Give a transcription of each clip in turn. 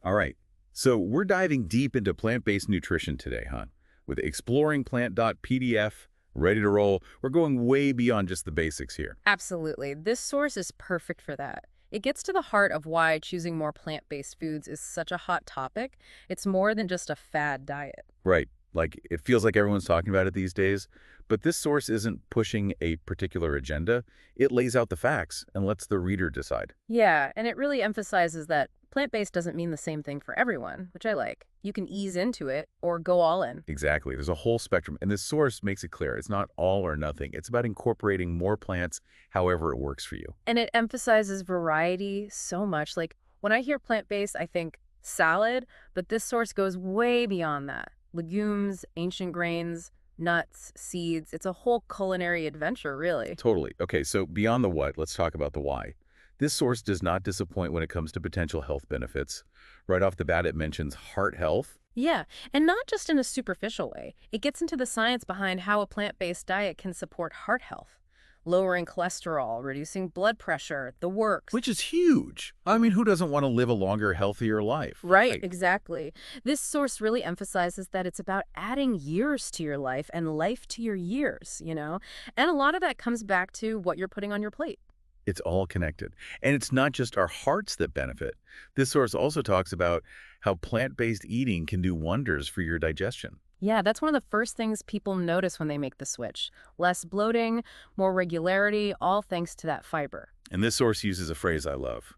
All right. So we're diving deep into plant-based nutrition today, huh? With exploringplant.pdf, ready to roll. We're going way beyond just the basics here. Absolutely. This source is perfect for that. It gets to the heart of why choosing more plant-based foods is such a hot topic. It's more than just a fad diet. Right. Like, it feels like everyone's talking about it these days, but this source isn't pushing a particular agenda. It lays out the facts and lets the reader decide. Yeah, and it really emphasizes that plant-based doesn't mean the same thing for everyone, which I like. You can ease into it or go all in. Exactly. There's a whole spectrum, and this source makes it clear. It's not all or nothing. It's about incorporating more plants however it works for you. And it emphasizes variety so much. Like when I hear plant-based, I think salad, but this source goes way beyond that. Legumes, ancient grains, nuts, seeds. It's a whole culinary adventure, really. Totally. Okay, so beyond the what, let's talk about the why. This source does not disappoint when it comes to potential health benefits. Right off the bat, it mentions heart health. Yeah, and not just in a superficial way. It gets into the science behind how a plant-based diet can support heart health, lowering cholesterol, reducing blood pressure, the works. Which is huge. I mean, who doesn't want to live a longer, healthier life? Right, Right. exactly. This source really emphasizes that it's about adding years to your life and life to your years. And a lot of that comes back to what you're putting on your plate. It's all connected. And it's not just our hearts that benefit. This source also talks about how plant-based eating can do wonders for your digestion. Yeah, that's one of the first things people notice when they make the switch. Less bloating, more regularity, all thanks to that fiber. And this source uses a phrase I love,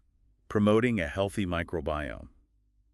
promoting a healthy microbiome.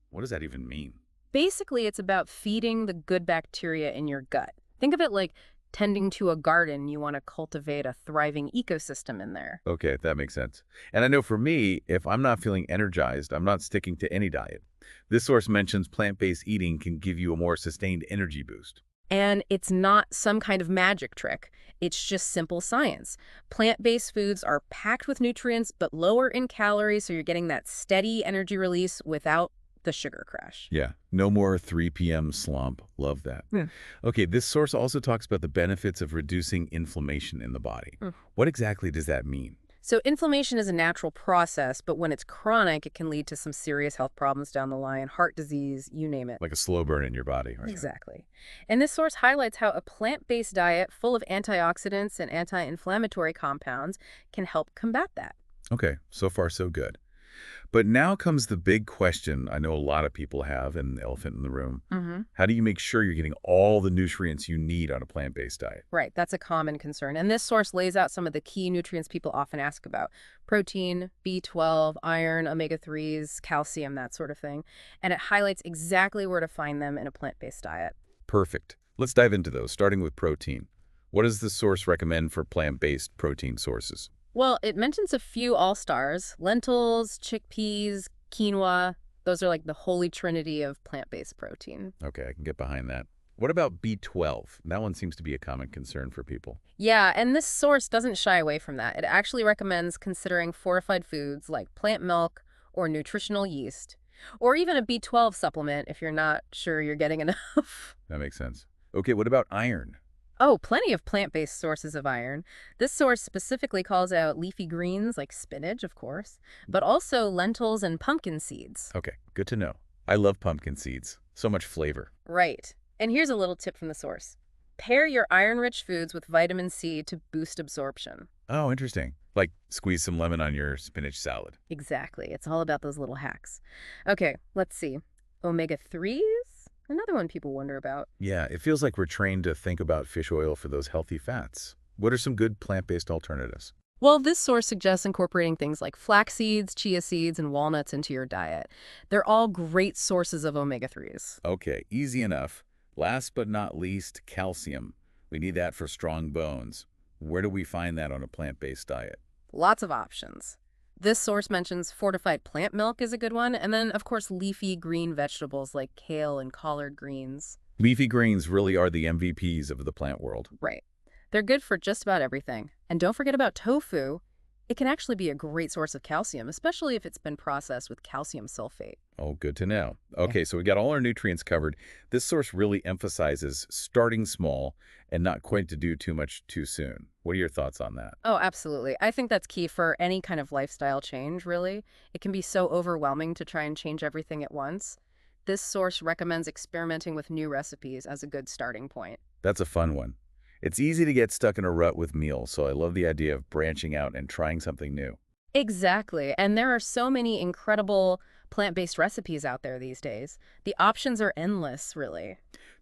What does that even mean? Basically, it's about feeding the good bacteria in your gut. Think of it like tending to a garden. You want to cultivate a thriving ecosystem in there. Okay, that makes sense. And I know for me, if I'm not feeling energized, I'm not sticking to any diet. This source mentions plant-based eating can give you a more sustained energy boost. And it's not some kind of magic trick. It's just simple science. Plant-based foods are packed with nutrients, but lower in calories, so you're getting that steady energy release without the sugar crash. Yeah, no more 3 p.m. slump. Love that. Yeah. Okay, this source also talks about the benefits of reducing inflammation in the body. Mm. What exactly does that mean? So inflammation is a natural process, but when it's chronic, it can lead to some serious health problems down the line, heart disease, you name it. Like a slow burn in your body, right? Exactly. And this source highlights how a plant-based diet full of antioxidants and anti-inflammatory compounds can help combat that. Okay, so far so good. But now comes the big question I know a lot of people have, and the elephant in the room. Hmm. How do you make sure you're getting all the nutrients you need on a plant-based diet? Right, that's a common concern. And this source lays out some of the key nutrients people often ask about. Protein, B12, iron, omega-3s, calcium, that sort of thing. And it highlights exactly where to find them in a plant-based diet. Perfect. Let's dive into those, starting with protein. What does the source recommend for plant-based protein sources? Well, it mentions a few all-stars: lentils, chickpeas, quinoa. Those are like the holy trinity of plant-based protein. Okay, I can get behind that. What about B12? That one seems to be a common concern for people. Yeah, and this source doesn't shy away from that. It actually recommends considering fortified foods like plant milk or nutritional yeast, or even a B12 supplement if you're not sure you're getting enough. That makes sense. Okay, what about iron? Oh, plenty of plant-based sources of iron. This source specifically calls out leafy greens like spinach, of course, but also lentils and pumpkin seeds. Okay, good to know. I love pumpkin seeds. So much flavor. Right. And here's a little tip from the source. Pair your iron-rich foods with vitamin C to boost absorption. Oh, interesting. Like squeeze some lemon on your spinach salad. Exactly. It's all about those little hacks. Okay, let's see. Omega-3s? Another one people wonder about. Yeah, it feels like we're trained to think about fish oil for those healthy fats. What are some good plant-based alternatives? Well, this source suggests incorporating things like flax seeds, chia seeds, and walnuts into your diet. They're all great sources of omega-3s. Okay, easy enough. Last but not least, calcium. We need that for strong bones. Where do we find that on a plant-based diet? Lots of options. This source mentions fortified plant milk is a good one, and then, of course, leafy green vegetables like kale and collard greens. Leafy greens really are the MVPs of the plant world. Right. They're good for just about everything. And don't forget about tofu. It can actually be a great source of calcium, especially if it's been processed with calcium sulfate. Oh, good to know. Yeah. Okay, so we got all our nutrients covered. This source really emphasizes starting small and not quite to do too much too soon. What are your thoughts on that? Oh, absolutely. I think that's key for any kind of lifestyle change, really. It can be so overwhelming to try and change everything at once. This source recommends experimenting with new recipes as a good starting point. That's a fun one. It's easy to get stuck in a rut with meals, so I love the idea of branching out and trying something new. Exactly. And there are so many incredible plant-based recipes out there these days. The options are endless, really.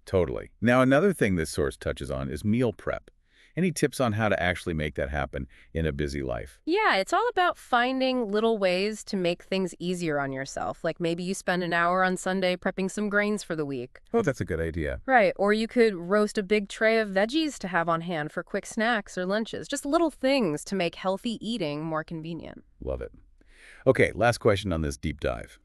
Totally. Now, another thing this source touches on is meal prep. Any tips on how to actually make that happen in a busy life? Yeah, it's all about finding little ways to make things easier on yourself. Like maybe you spend an hour on Sunday prepping some grains for the week. Oh, that's a good idea. Right, or you could roast a big tray of veggies to have on hand for quick snacks or lunches. Just little things to make healthy eating more convenient. Love it. Okay, last question on this deep dive.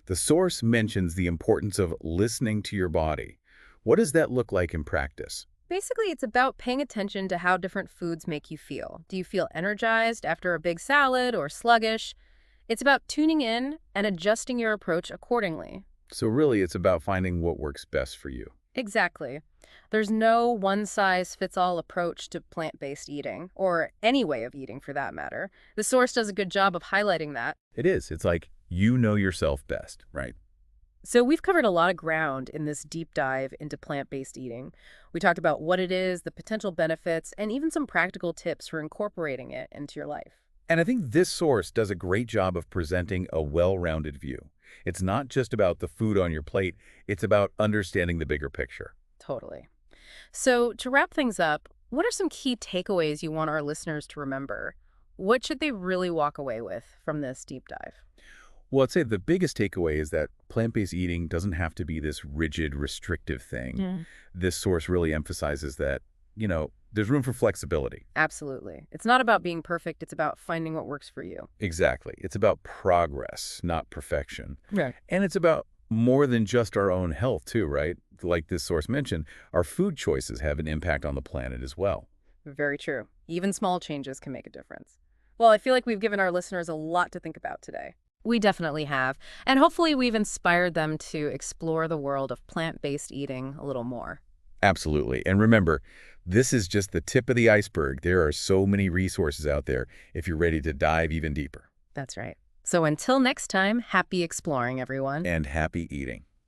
The source mentions the importance of listening to your body. What does that look like in practice? Basically, it's about paying attention to how different foods make you feel. Do you feel energized after a big salad or sluggish? It's about tuning in and adjusting your approach accordingly. So really, it's about finding what works best for you. Exactly. There's no one-size-fits-all approach to plant-based eating, or any way of eating for that matter. The source does a good job of highlighting that. It is. It's like you know yourself best, right? So we've covered a lot of ground in this deep dive into plant-based eating. We talked about what it is, the potential benefits, and even some practical tips for incorporating it into your life. And I think this source does a great job of presenting a well-rounded view. It's not just about the food on your plate, it's about understanding the bigger picture. Totally. So to wrap things up, what are some key takeaways you want our listeners to remember? What should they really walk away with from this deep dive? Well, I'd say the biggest takeaway is that plant-based eating doesn't have to be this rigid, restrictive thing. Mm. This source really emphasizes that, there's room for flexibility. Absolutely. It's not about being perfect, it's about finding what works for you. Exactly. It's about progress, not perfection. Right. And it's about more than just our own health, too, right? Like this source mentioned, our food choices have an impact on the planet as well. Very true. Even small changes can make a difference. Well, I feel like we've given our listeners a lot to think about today. We definitely have. And hopefully we've inspired them to explore the world of plant-based eating a little more. Absolutely. And remember, this is just the tip of the iceberg. There are so many resources out there if you're ready to dive even deeper. That's right. So until next time, happy exploring, everyone. And happy eating.